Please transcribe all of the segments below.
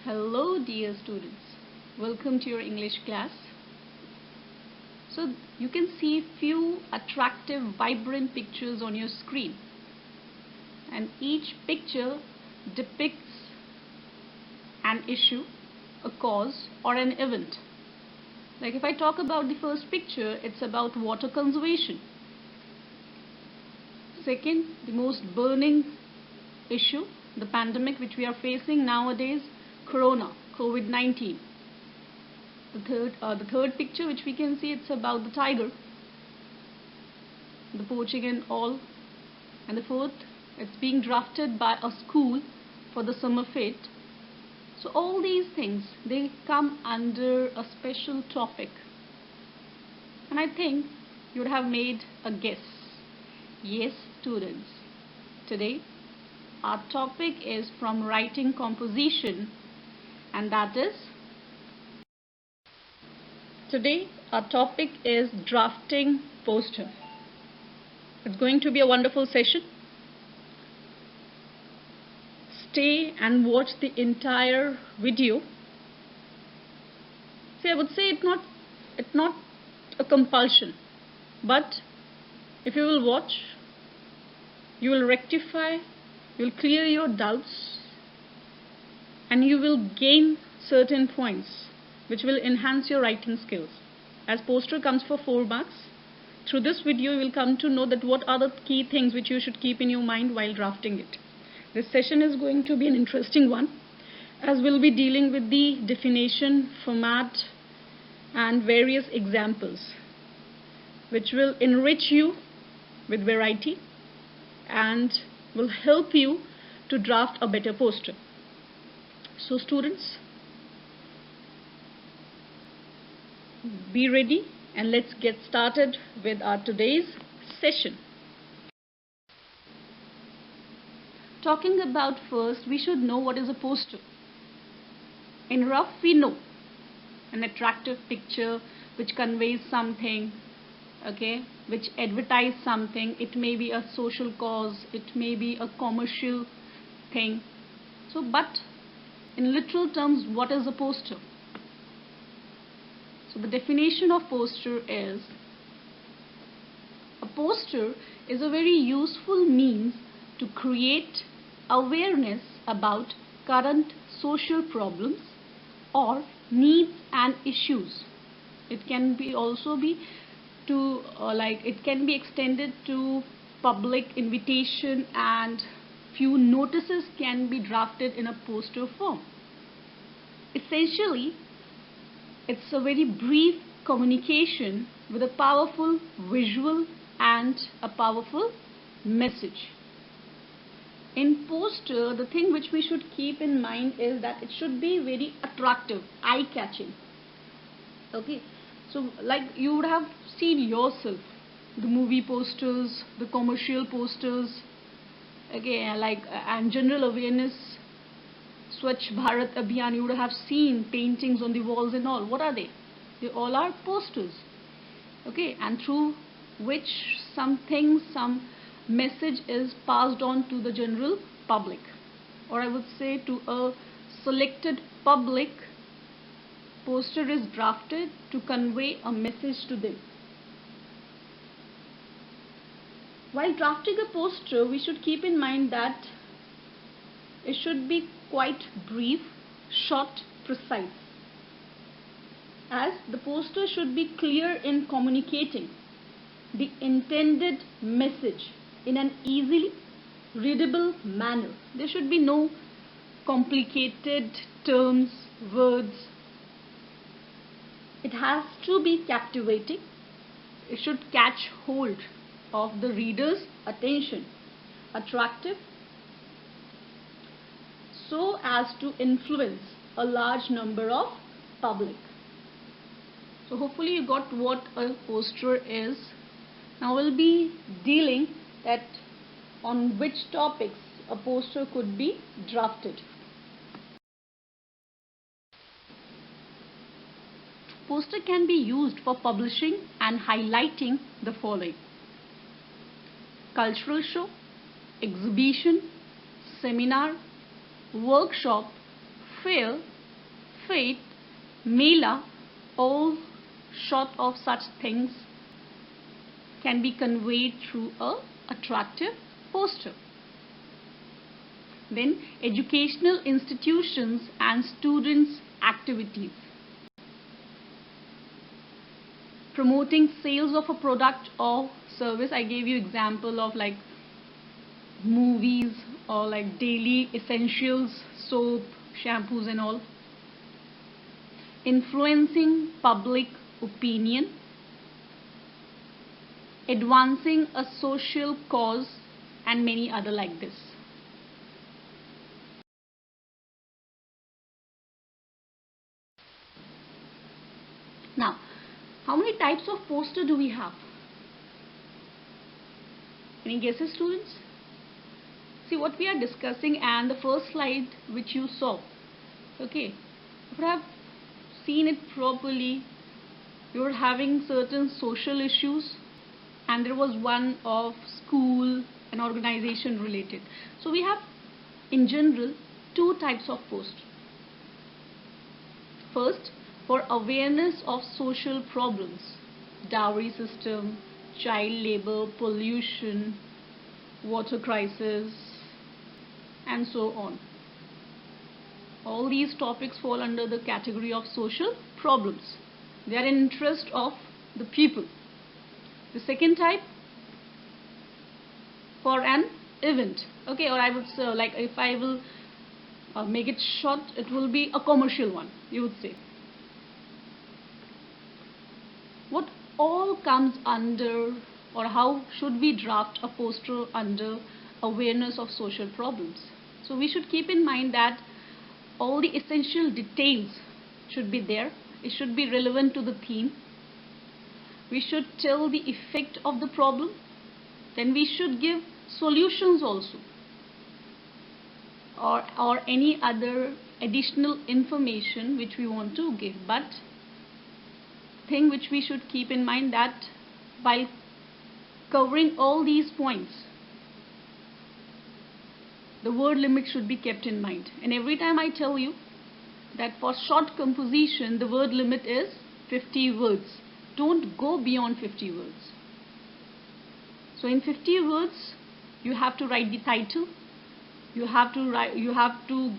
Hello dear students, welcome to your English class. So you can see few attractive vibrant pictures on your screen, and each picture depicts an issue, a cause or an event. Like if I talk about the first picture, it's about water conservation. Second, the most burning issue, the pandemic which we are facing nowadays, Corona, COVID-19. The third picture which we can see, it's about the tiger, the poaching and all. And the fourth, it's being drafted by a school for the summer fete. So all these things, they come under a special topic. And I think you would have made a guess. Yes, students. Today, our topic is from writing composition, and that is today our topic is drafting poster. It's going to be a wonderful session. Stay and watch the entire video. See, I would say it's not a compulsion, but if you will watch, you will rectify, you will clear your doubts, and you will gain certain points which will enhance your writing skills. As poster comes for 4 marks, through this video you will come to know that what are the key things which you should keep in your mind while drafting it. This session is going to be an interesting one, as we'll be dealing with the definition, format and various examples which will enrich you with variety and will help you to draft a better poster. So students, be ready and let's get started with our today's session. Talking about first, we should know what is a poster. In rough, we know an attractive picture which conveys something, okay, which advertise something. It may be a social cause, it may be a commercial thing. So but in literal terms, what is a poster? So the definition of poster is, a poster is a very useful means to create awareness about current social problems or needs and issues. It can be also be to it can be extended to public invitation, and few notices can be drafted in a poster form. Essentially, it's a very brief communication with a powerful visual and a powerful message. In poster, the thing which we should keep in mind is that it should be very attractive, eye-catching. Okay, so like you would have seen yourself the movie posters, the commercial posters, okay, and general awareness, Swachh Bharat Abhiyan, you would have seen paintings on the walls and all. What are they? They all are posters, okay, and through which some message is passed on to the general public, or I would say to a selected public. Poster is drafted to convey a message to them. While drafting a poster, we should keep in mind that it should be quite brief, short, precise, as the poster should be clear in communicating the intended message in an easily readable manner. There should be no complicated terms, words. It has to be captivating. It should catch hold of the reader's attention, attractive, so as to influence a large number of public. So hopefully you got what a poster is. Now we'll be dealing that on which topics a poster could be drafted. Poster can be used for publishing and highlighting the following: cultural show, exhibition, seminar, workshop, fair, faith, Mela, all short of such things can be conveyed through a attractive poster. Then educational institutions and students' activities. Promoting sales of a product or service. I gave you example of like movies or like daily essentials, soap, shampoos and all. Influencing public opinion. Advancing a social cause and many other like this. Now, how many types of poster do we have? Any guesses, students? See what we are discussing, and the first slide which you saw. Okay, if you have seen it properly, you were having certain social issues, and there was one of school and organization related. So we have in general two types of post. First, for awareness of social problems, dowry system, child labor, pollution, water crisis, and so on. All these topics fall under the category of social problems. They are in interest of the people. The second type, for an event. Okay, or I would say, like if I will make it short, it will be a commercial one, you would say. What all comes under, or how should we draft a poster under awareness of social problems? So we should keep in mind that all the essential details should be there. It should be relevant to the theme. We should tell the effect of the problem. Then we should give solutions also, or any other additional information which we want to give. But thing which we should keep in mind, that while covering all these points, the word limit should be kept in mind. And every time I tell you that for short composition the word limit is 50 words. Don't go beyond 50 words. So in 50 words you have to write the title, you have to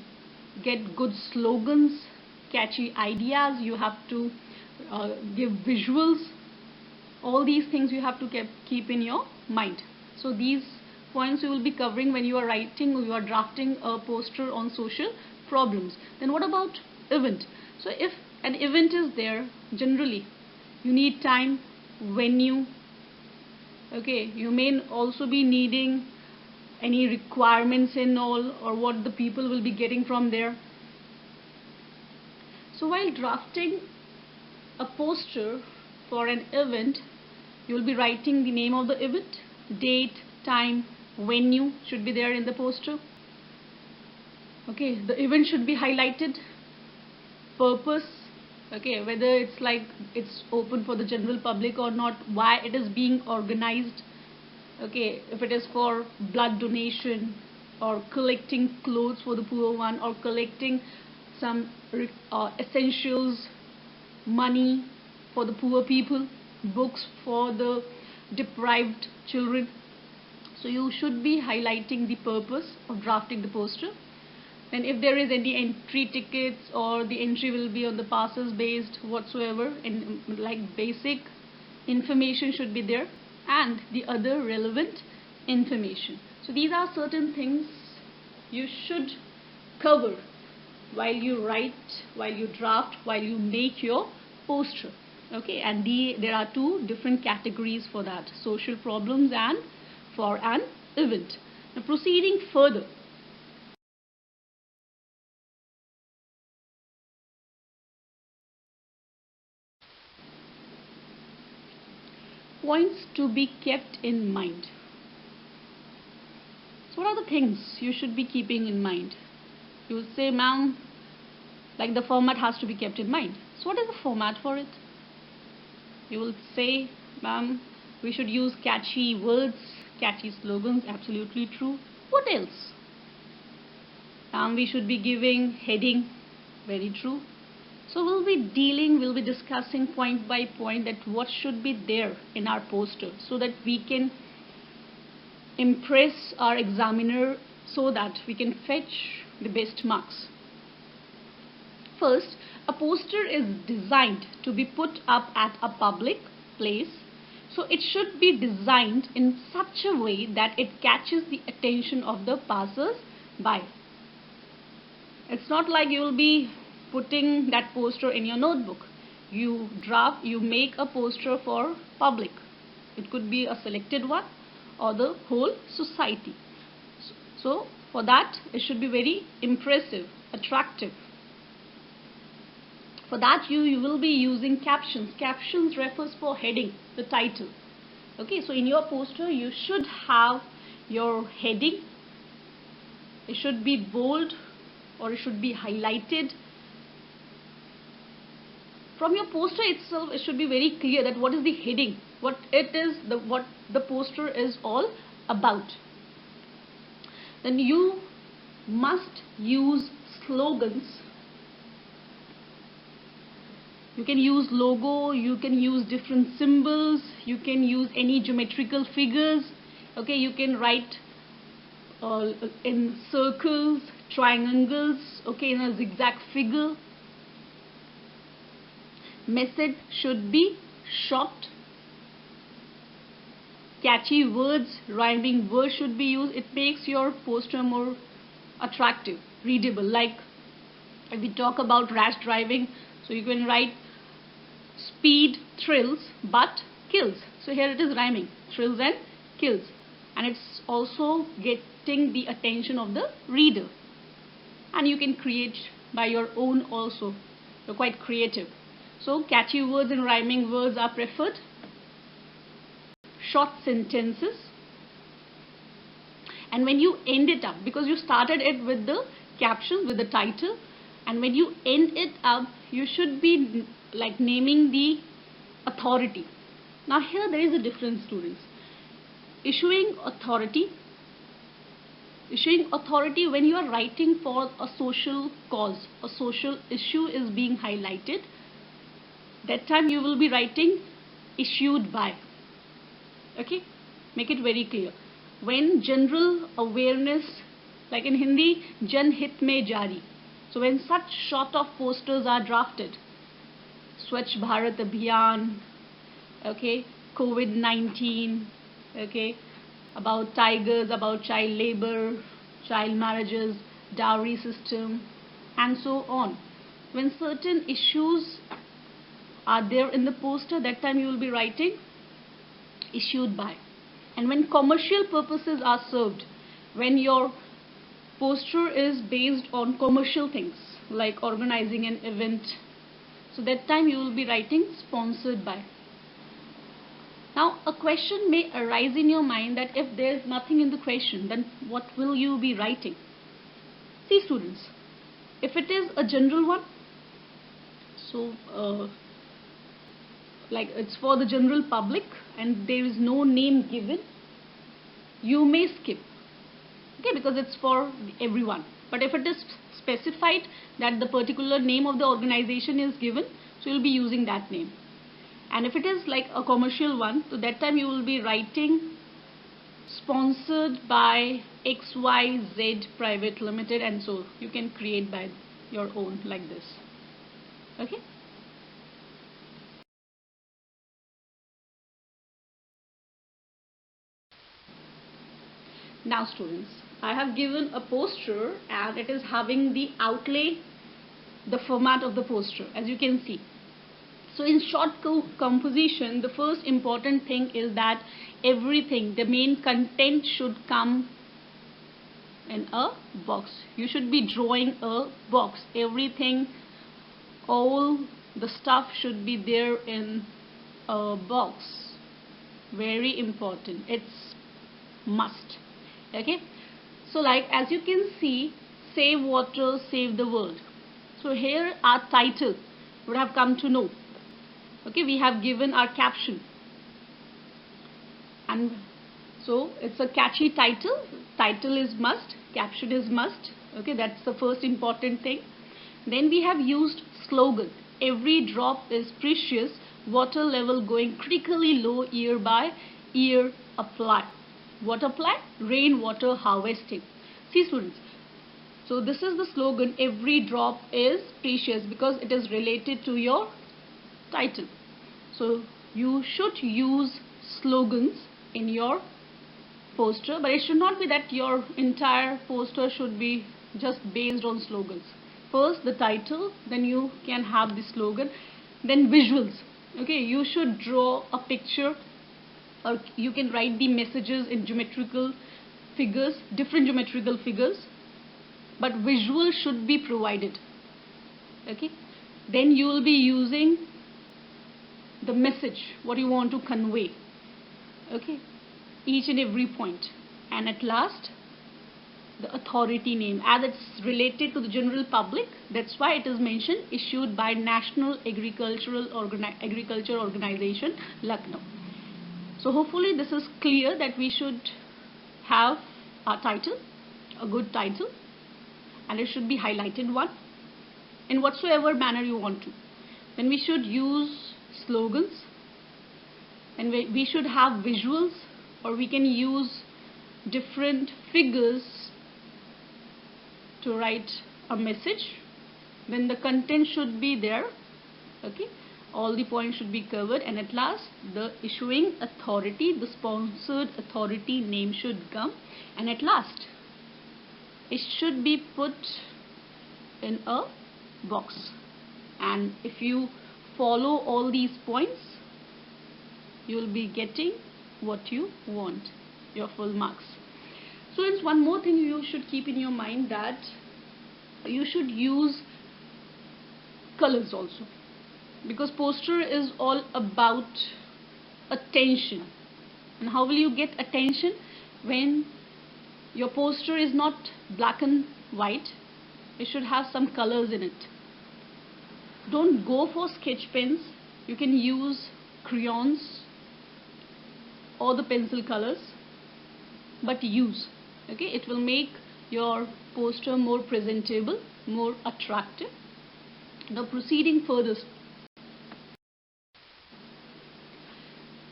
get good slogans, catchy ideas, you have to give visuals. All these things you have to keep in your mind. So these points you will be covering when you are writing or you are drafting a poster on social problems. Then what about event? So if an event is there, generally you need time, venue. Okay, you may also be needing any requirements in all, or what the people will be getting from there. So while drafting a poster for an event, you will be writing the name of the event, date, time, venue should be there in the poster. Okay, the event should be highlighted, purpose, okay, whether it's like it's open for the general public or not, why it is being organized. Okay, if it is for blood donation or collecting clothes for the poor one, or collecting some essentials, money for the poor people, books for the deprived children. So you should be highlighting the purpose of drafting the poster. And if there is any entry tickets, or the entry will be on the passes based whatsoever, and like basic information should be there, and the other relevant information. So these are certain things you should cover while you write, while you draft, while you make your poster. Okay, and there are two different categories for that: social problems and for an event. Now proceeding further, points to be kept in mind. So what are the things you should be keeping in mind? You will say, ma'am, like the format has to be kept in mind. So what is the format for it? You will say, ma'am, we should use catchy words, catchy slogans. Absolutely true. What else? We should be giving heading. Very true. So we'll be discussing point by point that what should be there in our poster so that we can impress our examiner, so that we can fetch the best marks. First, a poster is designed to be put up at a public place, so it should be designed in such a way that it catches the attention of the passers-by. It's not like you will be putting that poster in your notebook. You make a poster for public. It could be a selected one or the whole society. So for that, it should be very impressive, attractive. For that, you will be using captions. Captions refers for heading, the title. Okay, so in your poster, you should have your heading. It should be bold or it should be highlighted. From your poster itself, it should be very clear that what is the heading, what the poster is all about. Then you must use slogans. You can use logo, you can use different symbols, you can use any geometrical figures. Okay, you can write in circles, triangles, okay, in a zigzag figure. Message should be short. Catchy words, rhyming words should be used. It makes your poster more attractive, readable. Like if we talk about rash driving, so you can write speed thrills but kills. So here it is rhyming, thrills and kills, and it's also getting the attention of the reader. And you can create by your own also. You're quite creative. So catchy words and rhyming words are preferred. Short sentences. And when you end it up, because you started it with the caption, with the title, and when you end it up, you should be like naming the authority. Now here there is a difference, students. Issuing authority when you are writing for a social cause, a social issue is being highlighted. That time you will be writing issued by. Okay, make it very clear. When general awareness, like in Hindi, Jan Hit Mein Jari. So when such sort of posters are drafted, Swachh Bharat Abhiyan, okay, COVID-19, okay, about tigers, about child labor, child marriages, dowry system, and so on. When certain issues are there in the poster, that time you will be writing issued by. And when commercial purposes are served, when your poster is based on commercial things like organizing an event, so that time you will be writing sponsored by. Now a question may arise in your mind that if there is nothing in the question, then what will you be writing? See students, if it is a general one, so like it's for the general public and there is no name given, you may skip, okay, because it's for everyone. But if it is specified that the particular name of the organization is given, so you'll be using that name. And if it is like a commercial one, so that time you will be writing sponsored by XYZ Private Limited, and so you can create by your own like this. Okay. Now students, I have given a poster and it is having the outlay, the format of the poster, as you can see. So in short composition, the first important thing is that everything, the main content should come in a box. You should be drawing a box. Everything, all the stuff should be there in a box. Very important. It's must. Okay. So like as you can see, save water, save the world. So here our title would have come to know. Okay, we have given our caption, and so it's a catchy title. Title is must, caption is must. Okay, that's the first important thing. Then we have used slogan. every drop is precious, water level going critically low year by year apply. What apply? Rainwater harvesting. See students, so this is the slogan, every drop is precious, because it is related to your title. So you should use slogans in your poster, but it should not be that your entire poster should be just based on slogans. First the title, then you can have the slogan, then visuals. Okay, you should draw a picture, or you can write the messages in geometrical figures, different geometrical figures, but visual should be provided. Okay, then you will be using the message, what you want to convey. Okay, each and every point. And at last, the authority name, as it's related to the general public, that's why it is mentioned, issued by National Agriculture Organization, Lucknow. So hopefully this is clear that we should have a title, a good title, and it should be highlighted one in whatsoever manner you want to. Then we should use slogans, and we should have visuals, or we can use different figures to write a message. Then the content should be there. Okay, all the points should be covered, and at last the issuing authority, the sponsored authority name should come, and at last it should be put in a box. And if you follow all these points, you will be getting what you want, your full marks. Students, one more thing you should keep in your mind, that you should use colors also, because poster is all about attention. And how will you get attention? When your poster is not black and white, it should have some colors in it. Don't go for sketch pens, you can use crayons or the pencil colors, but use. Okay, it will make your poster more presentable, more attractive. Now proceeding further,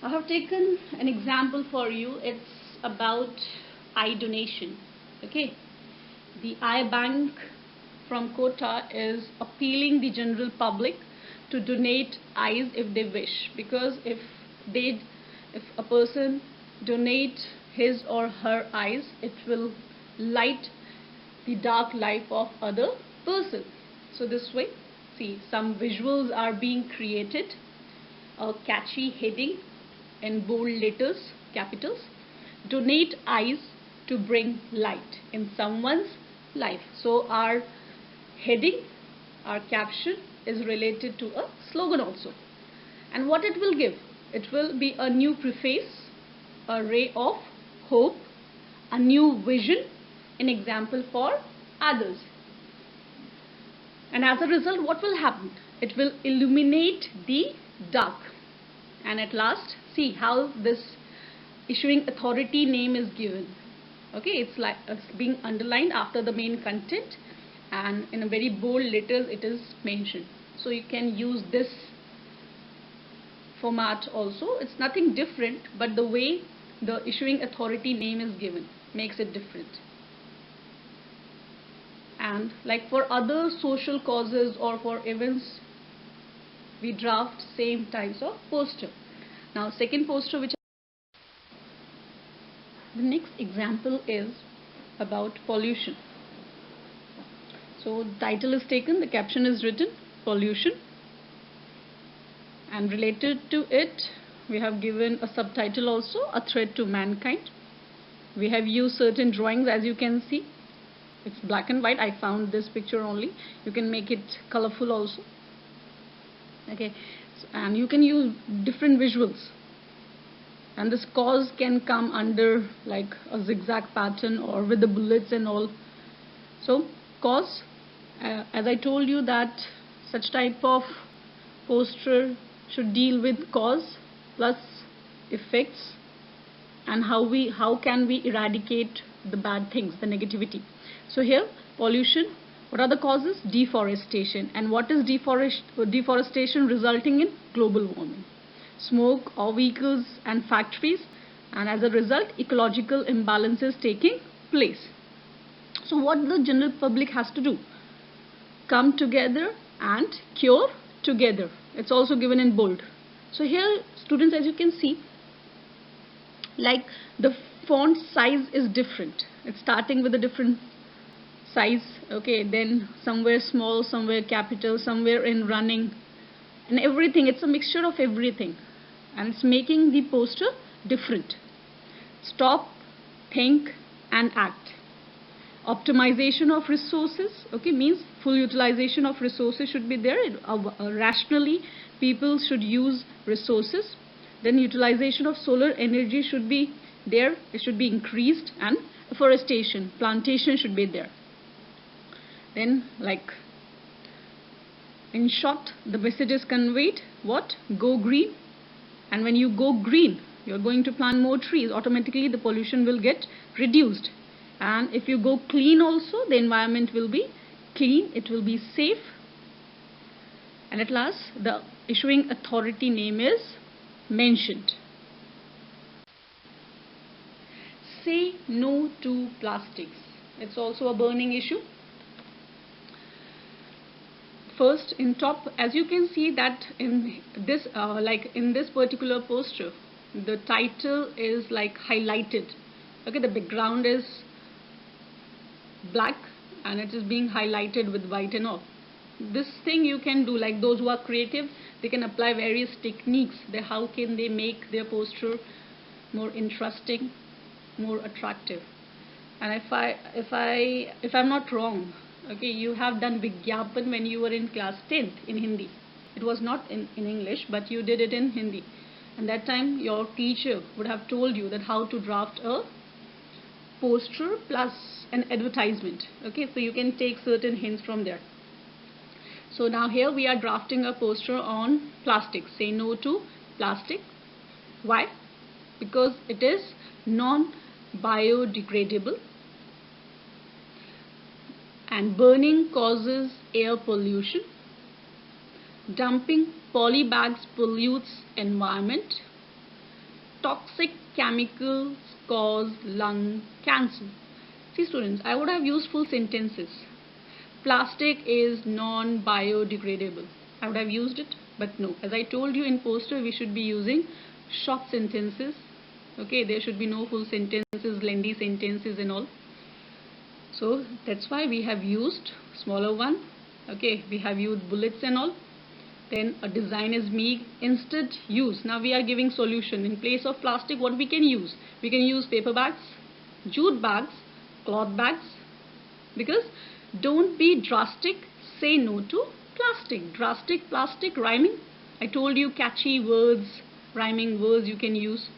I have taken an example for you. It's about eye donation. Okay, the eye bank from Kota is appealing the general public to donate eyes if they wish, because if a person donate his or her eyes, it will light the dark life of other person. So this way, see, some visuals are being created, a catchy heading in bold letters, capitals, donate eyes to bring light in someone's life. So our heading, our caption is related to a slogan also. And what it will give? It will be a new preface, a ray of hope, a new vision, an example for others. And as a result, what will happen? It will illuminate the dark. And at last, see how this issuing authority name is given. Okay, it's like being underlined after the main content, and in a very bold letters it is mentioned. So you can use this format also. It's nothing different, but the way the issuing authority name is given makes it different. And like for other social causes or for events, we draft same types of poster. Now second poster, which the next example is about pollution. So the title is taken, the caption is written, pollution, and related to it we have given a subtitle also, a threat to mankind. We have used certain drawings, as you can see. It's black and white. I found this picture only. You can make it colorful also. Okay, so, and you can use different visuals. And this cause can come under like a zigzag pattern or with the bullets and all. So cause, as I told you, that such type of poster should deal with cause plus effects, and how can we eradicate the bad things, the negativity. So here, pollution, What are the causes? Deforestation. And what is deforestation resulting in? Global warming. Smoke of vehicles and factories, and as a result ecological imbalances taking place. So what the general public has to do? Come together and cure together. It's also given in bold. So here students, as you can see, like the font size is different. It's starting with a different size, okay, then somewhere small, somewhere capital, somewhere in running, and everything. It's a mixture of everything, and it's making the poster different. Stop, think and act. Optimization of resources, okay, means full utilization of resources should be there. Rationally people should use resources. Then utilization of solar energy should be there, it should be increased. And afforestation, plantation should be there. Then, like, in short, the message is conveyed, what? Go green. And when you go green, you're going to plant more trees. Automatically the pollution will get reduced. And if you go clean also, the environment will be clean, it will be safe. And at last, the issuing authority name is mentioned. Say no to plastics. It's also a burning issue. First, in top, as you can see that in this in this particular poster, the title is like highlighted. Okay, the background is black and it is being highlighted with white and all. This thing you can do, like those who are creative, they can apply various techniques. How can they make their poster more interesting, more attractive. And if I'm not wrong, okay, you have done Vigyapan when you were in class 10th in Hindi. It was not in English, but you did it in Hindi. And that time your teacher would have told you that how to draft a poster plus an advertisement. Okay, so you can take certain hints from there. So now here we are drafting a poster on plastic. Say no to plastic. Why? Because it is non-biodegradable, and burning causes air pollution. Dumping polybags pollutes environment. Toxic chemicals cause lung cancer. See students, I would have used full sentences. Plastic is non-biodegradable. I would have used it, but no. As I told you in poster, we should be using short sentences. Okay, there should be no full sentences, lengthy sentences and all. So that's why we have used smaller one. Okay, we have used bullets and all. Then a design is made, instead use. Now we are giving solution. In place of plastic, what we can use? We can use paper bags, jute bags, cloth bags. Because don't be drastic, say no to plastic. Drastic, plastic, rhyming. I told you catchy words, rhyming words you can use.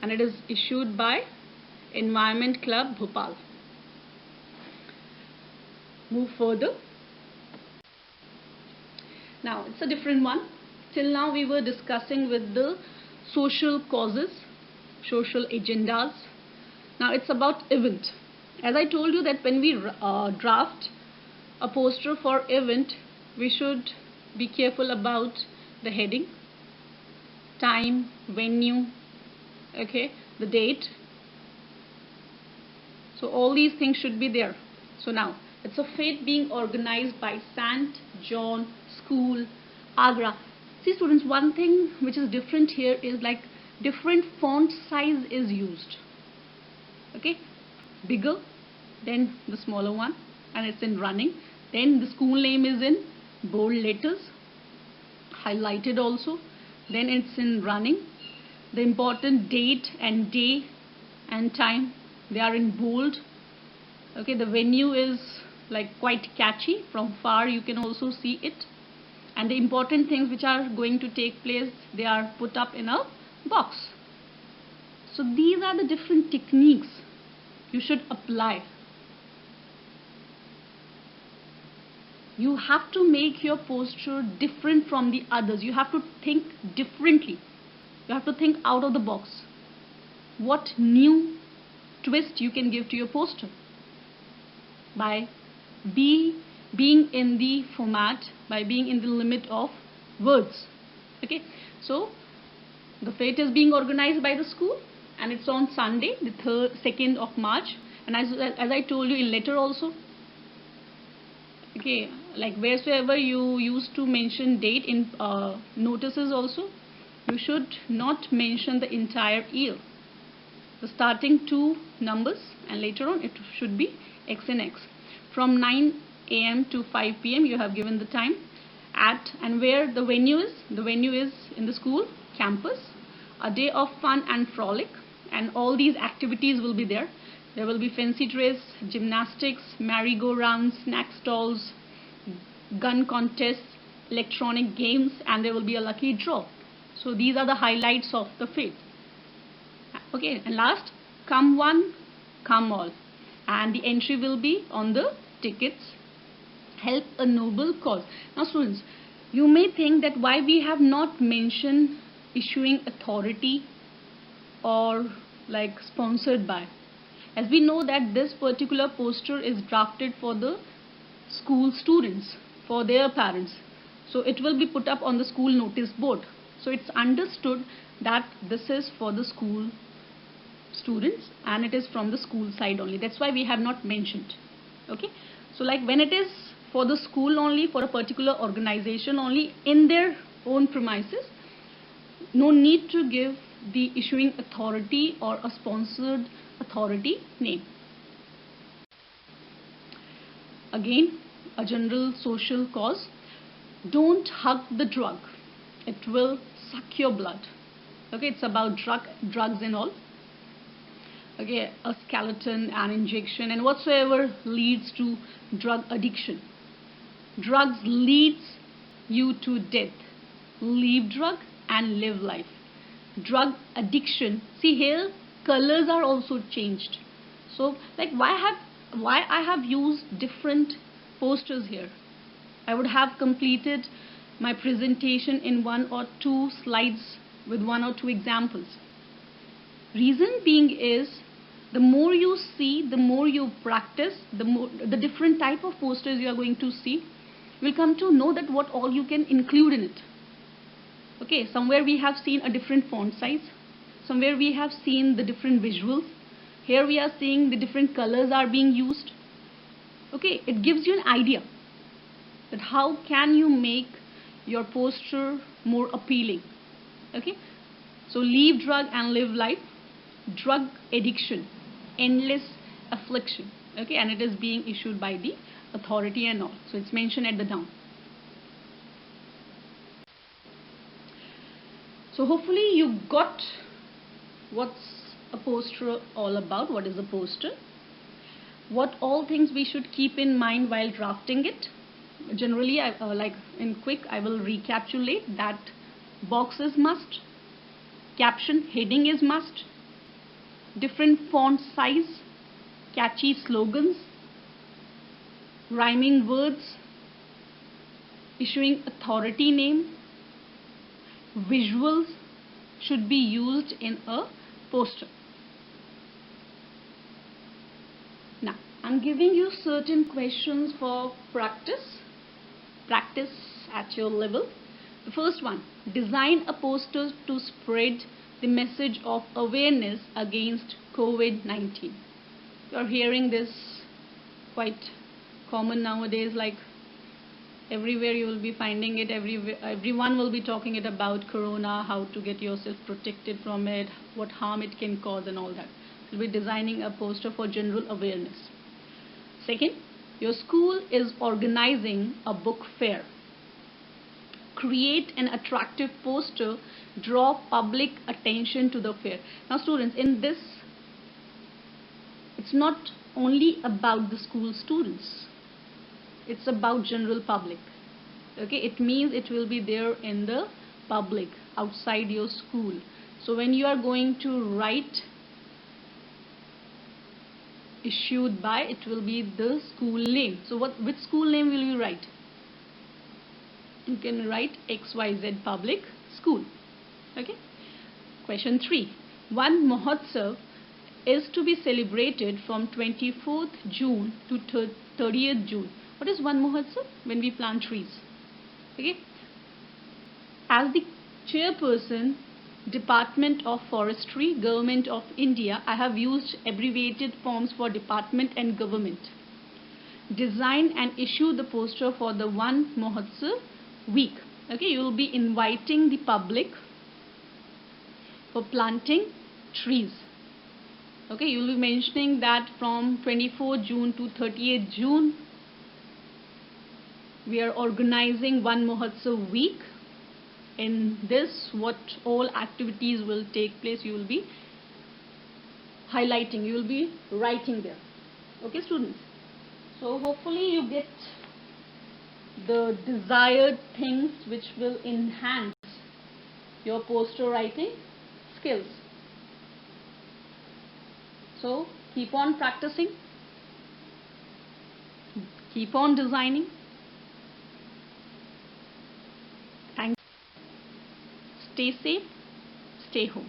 And it is issued by Environment Club Bhopal. Move further. Now it's a different one. Till now we were discussing with the social causes, social agendas. Now it's about event. As I told you that when we draft a poster for event, we should be careful about the heading, time, venue, okay, the date. So all these things should be there. So now it's a fete being organized by St. John School, Agra. See students, one thing which is different here is like different font size is used. Okay, bigger, then the smaller one, and it's in running. Then the school name is in bold letters, highlighted also. Then it's in running. The important date and day and time, they are in bold. Okay, the venue is like quite catchy. From far you can also see it. And the important things which are going to take place, they are put up in a box. So these are the different techniques you should apply. You have to make your poster different from the others. You have to think differently. You have to think out of the box. What new twist you can give to your poster? Be being in the format, by being in the limit of words. Okay, so the fete is being organized by the school, and it's on Sunday, the 2nd of March. And as I told you in letter also, okay, like wheresoever you used to mention date in notices also, you should not mention the entire year. The starting two numbers, and later on it should be X and X. From 9 a.m. to 5 p.m. you have given the time at, and where the venue is. The venue is in the school campus. A day of fun and frolic, and all these activities will be there. There will be fancy dress, gymnastics, merry-go-rounds, snack stalls, gun contests, electronic games, and there will be a lucky draw. So these are the highlights of the fete. Okay, and last, come one, come all, and the entry will be on the tickets. Help a noble cause. Now students, you may think that why we have not mentioned issuing authority or like sponsored by, as we know that this particular poster is drafted for the school students, for their parents, so it will be put up on the school notice board. So it's understood that this is for the school students and it is from the school side only. That's why we have not mentioned. Okay, so like when it is for the school only, for a particular organization only, in their own premises, no need to give the issuing authority or a sponsored authority name. Again, a general social cause. Don't hug the drug, it will suck your blood. Okay, it's about drugs and all. Okay, a skeleton, an injection, and whatsoever leads to drug addiction. Drugs leads you to death. Leave drug and live life. Drug addiction. See here, colors are also changed. So like why I have used different posters here. I would have completed my presentation in 1 or 2 slides with 1 or 2 examples. Reason being is, the more you see, the more you practice, the different type of posters you are going to see, you will come to know that what all you can include in it. Okay, somewhere we have seen a different font size, somewhere we have seen the different visuals, here we are seeing the different colors are being used. Okay, it gives you an idea that how can you make your poster more appealing. Okay, so leave drug and live life. Drug addiction, endless affliction. Okay, and it is being issued by the authority and all, so it's mentioned at the down. So hopefully you got what's a poster all about, what is a poster, what all things we should keep in mind while drafting it. Generally, like in quick, I will recapitulate that box is must, caption heading is must, different font size, catchy slogans, rhyming words, issuing authority name, visuals should be used in a poster. Now, I'm giving you certain questions for practice at your level. The first one, design a poster to spread the message of awareness against COVID-19. You're hearing this quite common nowadays, like everywhere you will be finding it, everyone will be talking it about corona, how to get yourself protected from it, what harm it can cause and all that. You'll be designing a poster for general awareness. Second, your school is organizing a book fair. Create an attractive poster, draw public attention to the fair. Now students, in this, it's not only about the school students, it's about general public. Okay, it means it will be there in the public outside your school. So when you are going to write issued by, it will be the school name. So which school name will you write? You can write XYZ Public School. Okay. Question 3. One Mahotsav is to be celebrated from 24th June to 30th June. What is Van Mahotsav? When we plant trees. Okay. As the chairperson, Department of Forestry, Government of India, I have used abbreviated forms for department and government. Design and issue the poster for the Van Mahotsav week. Okay, you will be inviting the public for planting trees. Okay, you will be mentioning that from 24 June to 38 June we are organizing Van Mahotsav week. In this, what all activities will take place, you will be highlighting, you will be writing there. Okay, students? So hopefully you get the desired things which will enhance your poster writing skills. So keep on practicing, keep on designing. Thanks. Stay safe, stay home.